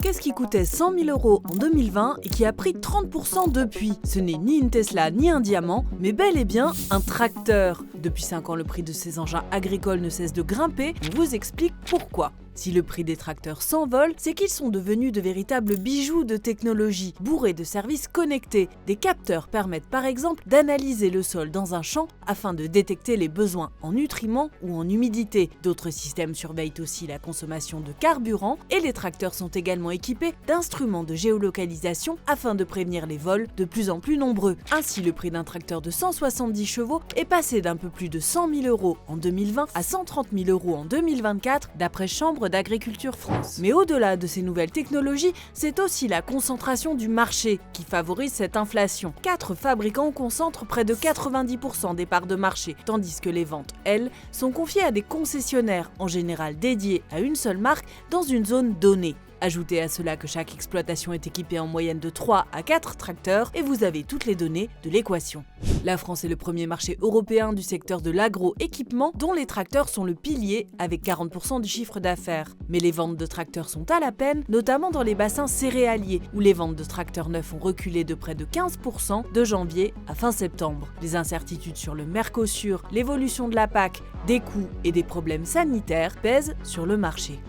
Qu'est-ce qui coûtait 100 000 € en 2020 et qui a pris 30% depuis? Ce n'est ni une Tesla ni un diamant, mais bel et bien un tracteur. Depuis 5 ans, le prix de ces engins agricoles ne cesse de grimper. On vous explique pourquoi. Si le prix des tracteurs s'envole, c'est qu'ils sont devenus de véritables bijoux de technologie, bourrés de services connectés. Des capteurs permettent par exemple d'analyser le sol dans un champ afin de détecter les besoins en nutriments ou en humidité. D'autres systèmes surveillent aussi la consommation de carburant et les tracteurs sont également équipés d'instruments de géolocalisation afin de prévenir les vols de plus en plus nombreux. Ainsi, le prix d'un tracteur de 170 chevaux est passé d'un peu plus de 100 000 € en 2020 à 130 000 € en 2024 d'après Chambre d'Agriculture France. Mais au-delà de ces nouvelles technologies, c'est aussi la concentration du marché qui favorise cette inflation. 4 fabricants concentrent près de 90% des parts de marché, tandis que les ventes, elles, sont confiées à des concessionnaires, en général dédiés à une seule marque dans une zone donnée. Ajoutez à cela que chaque exploitation est équipée en moyenne de 3 à 4 tracteurs et vous avez toutes les données de l'équation. La France est le premier marché européen du secteur de l'agroéquipement dont les tracteurs sont le pilier avec 40% du chiffre d'affaires. Mais les ventes de tracteurs sont à la peine, notamment dans les bassins céréaliers où les ventes de tracteurs neufs ont reculé de près de 15% de janvier à fin septembre. Les incertitudes sur le Mercosur, l'évolution de la PAC, des coûts et des problèmes sanitaires pèsent sur le marché.